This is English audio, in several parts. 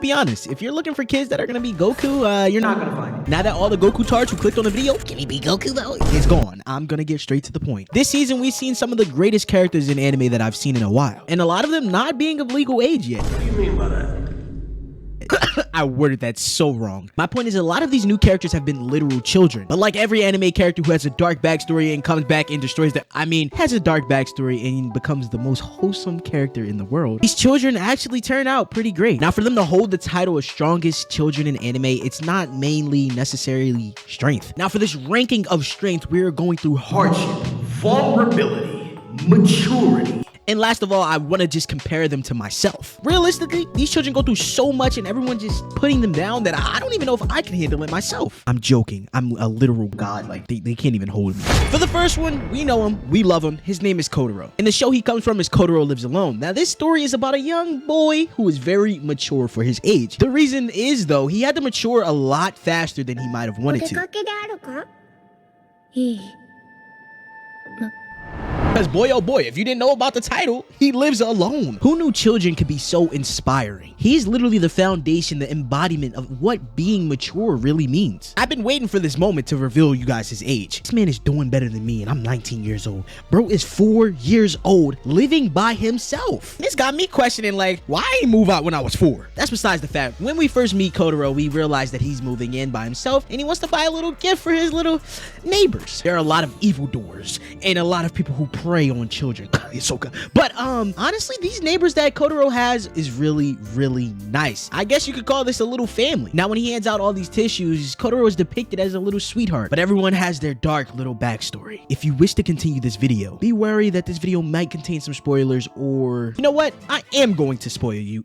be honest, if you're looking for kids that are gonna be Goku, you're not gonna find it. Now that all the Goku tards who clicked on the video, can he be Goku though? It's gone. I'm gonna get straight to the point. This season, we've seen some of the greatest characters in anime that I've seen in a while, and a lot of them not being of legal age yet. What do you mean by that? I worded that so wrong. My point is, a lot of these new characters have been literal children. But like every anime character who has a dark backstory and comes back and destroys has a dark backstory and becomes the most wholesome character in the world, these children actually turn out pretty great. Now, for them to hold the title of strongest children in anime, it's not mainly necessarily strength. Now, for this ranking of strength, we're going through hardship, vulnerability, maturity, and last of all, I want to just compare them to myself. Realistically, these children go through so much and everyone just putting them down that I don't even know if I can handle it myself. I'm joking. I'm a literal god. Like, they can't even hold me. For the first one, we know him. We love him. His name is Kotaro. And the show he comes from is Kotaro Lives Alone. Now, this story is about a young boy who is very mature for his age. The reason is, though, he had to mature a lot faster than he might have wanted to. Because boy, oh boy, if you didn't know about the title, he lives alone. Who knew children could be so inspiring? He's literally the foundation, the embodiment of what being mature really means. I've been waiting for this moment to reveal you guys his age. This man is doing better than me and I'm 19 years old. Bro is 4 years old, living by himself. This got me questioning, like, why I didn't move out when I was 4? That's besides the fact. When we first meet Kotaro, we realize that he's moving in by himself and he wants to buy a little gift for his little neighbors. There are a lot of evildoers and a lot of people who prey on children. It's so good. But honestly, these neighbors that Kotaro has is really, really nice. I guess you could call this a little family. Now, when he hands out all these tissues, Kotaro is depicted as a little sweetheart, but everyone has their dark little backstory. If you wish to continue this video, be wary that this video might contain some spoilers, or you know what? I am going to spoil you.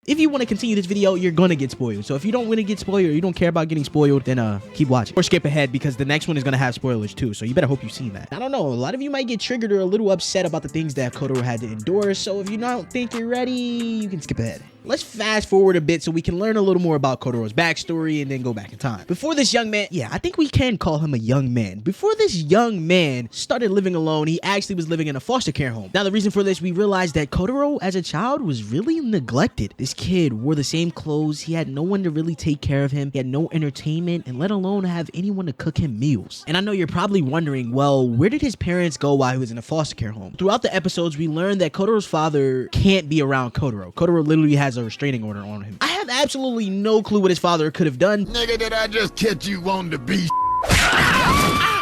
If you want to continue this video, you're gonna get spoiled. So if you don't want to get spoiled or you don't care about getting spoiled, then keep watching or skip ahead, because the next one is gonna have spoilers too. So you better hope you've seen that. I don't know, a lot of you might get triggered or a little upset about the things that Kotaro had to endure. So if you don't think you're ready, you can skip ahead. Let's fast forward a bit so we can learn a little more about Kotaro's backstory and then go back in time. Before this young man, yeah, I think we can call him a young man. Before this young man started living alone, he actually was living in a foster care home. Now, the reason for this, we realized that Kotaro as a child was really neglected. This kid wore the same clothes. He had no one to really take care of him. He had no entertainment, and let alone have anyone to cook him meals. And I know you're probably wondering, well, where did his parents go while he was in a foster care home? Throughout the episodes, we learned that Kotaro's father can't be around Kotaro. Kotaro literally has a restraining order on him. I have absolutely no clue what his father could have done. Nigga, did I just catch you on the beach?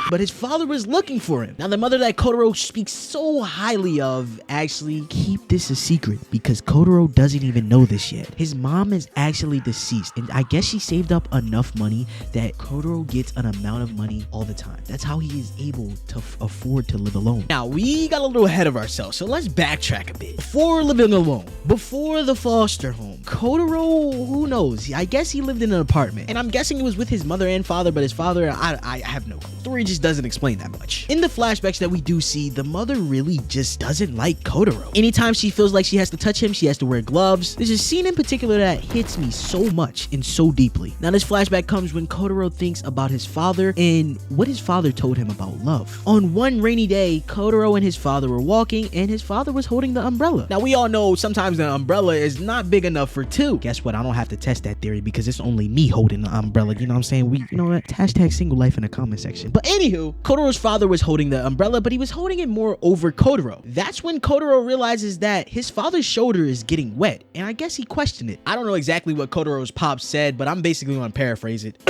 But his father was looking for him. Now, the mother that Kotaro speaks so highly of, actually keep this a secret because Kotaro doesn't even know this yet. His mom is actually deceased, and I guess she saved up enough money that Kotaro gets an amount of money all the time. That's how he is able to afford to live alone. Now, we got a little ahead of ourselves, so let's backtrack a bit. Before living alone, before the foster home, Kotaro, who knows? I guess he lived in an apartment, and I'm guessing it was with his mother and father, but his father, I have no clue. The story just doesn't explain that much. In the flashbacks that we do see, the mother really just doesn't like Kotaro. Anytime she feels like she has to touch him, she has to wear gloves. There's a scene in particular that hits me so much and so deeply. Now, this flashback comes when Kotaro thinks about his father and what his father told him about love. On one rainy day, Kotaro and his father were walking and his father was holding the umbrella. Now, we all know sometimes the umbrella is not big enough for two. Guess what? I don't have to test that theory because it's only me holding the umbrella. You know what I'm saying? You know what? Hashtag single life in the comment section. But anywho, Kotaro's father was holding the umbrella, but he was holding it more over Kotaro. That's when Kotaro realizes that his father's shoulder is getting wet, and I guess he questioned it. I don't know exactly what Kotaro's pop said, but I'm basically going to paraphrase it.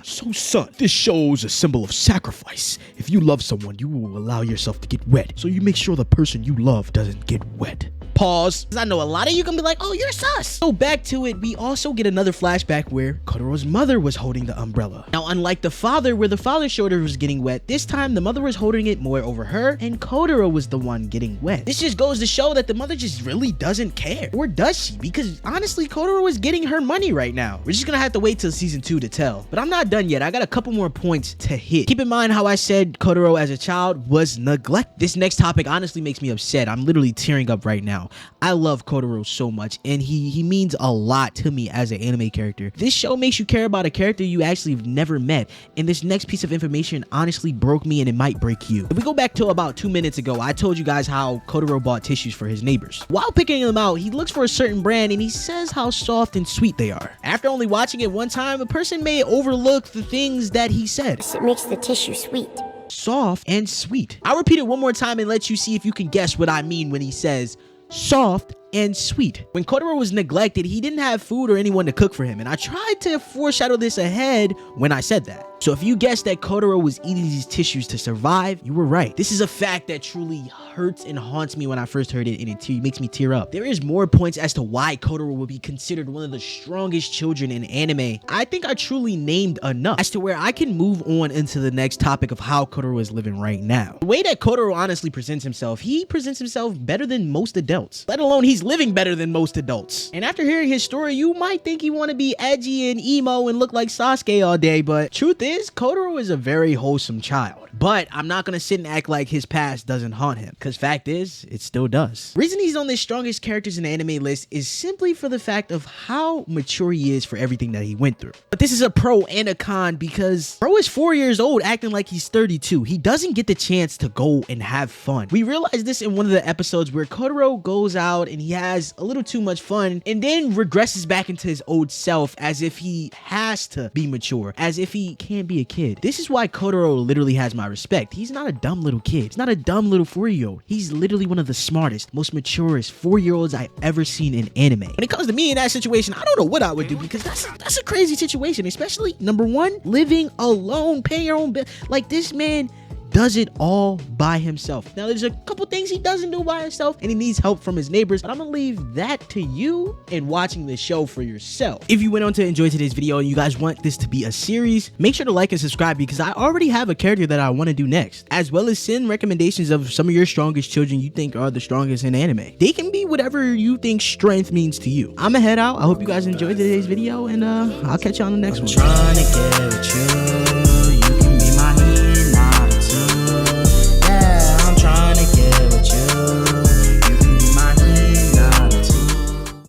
So son, this shows a symbol of sacrifice. If you love someone, you will allow yourself to get wet, so you make sure the person you love doesn't get wet. Pause, because I know a lot of you gonna be like, oh, you're sus. So back to it, we also get another flashback where Kotaro's mother was holding the umbrella. Now, unlike the father, where the father's shoulder was getting wet, this time the mother was holding it more over her, and Kotaro was the one getting wet. This just goes to show that the mother just really doesn't care. Or does she? Because honestly, Kotaro is getting her money right now. We're just gonna have to wait till season 2 to tell. But I'm not done yet. I got a couple more points to hit. Keep in mind how I said Kotaro as a child was neglected. This next topic honestly makes me upset. I'm literally tearing up right now. now. I love Kotaro so much, and he means a lot to me as an anime character. This show makes you care about a character you actually have never met, and this next piece of information honestly broke me, and it might break you. If we go back to about 2 minutes ago, I told you guys how Kotaro bought tissues for his neighbors. While picking them out, he looks for a certain brand, and he says how soft and sweet they are. After only watching it one time, a person may overlook the things that he said. It makes the tissue sweet. Soft and sweet. I'll repeat it one more time and let you see if you can guess what I mean when he says soft and sweet. When Kotaro was neglected, he didn't have food or anyone to cook for him, and I tried to foreshadow this ahead when I said that. So if you guessed that Kotaro was eating these tissues to survive, you were right. This is a fact that truly hurts and haunts me when I first heard it, and it makes me tear up. There is more points as to why Kotaro would be considered one of the strongest children in anime. I think I truly named enough as to where I can move on into the next topic of how Kotaro is living right now. The way that Kotaro honestly presents himself, he presents himself better than most adults, let alone he's living better than most adults. And after hearing his story, you might think he want to be edgy and emo and look like Sasuke all day, but truth is, Kotaro is a very wholesome child. But I'm not gonna sit and act like his past doesn't haunt him, because fact is, it still does. The reason he's on the strongest characters in the anime list is simply for the fact of how mature he is for everything that he went through. But this is a pro and a con, because bro is 4 years old acting like he's 32. He doesn't get the chance to go and have fun. We realized this in one of the episodes where Kotaro goes out and he has a little too much fun and then regresses back into his old self as if he has to be mature, as if he can't be a kid. This is why Kotaro literally has my respect. He's not a dumb little kid. He's not a dumb little 4-year-old. He's literally one of the smartest, most maturest 4-year-olds I've ever seen in anime. When it comes to me in that situation, I don't know what I would do, because that's a crazy situation, especially number one, living alone, paying your own bill. Like, this man does it all by himself. Now, there's a couple things he doesn't do by himself, and he needs help from his neighbors, but I'm gonna leave that to you and watching the show for yourself. If you went on to enjoy today's video and you guys want this to be a series, make sure to like and subscribe, because I already have a character that I want to do next, as well as send recommendations of some of your strongest children you think are the strongest in anime. They can be whatever you think strength means to you. I'ma head out. I hope you guys enjoyed today's video, and I'll catch you on the next one. Trying to get with you.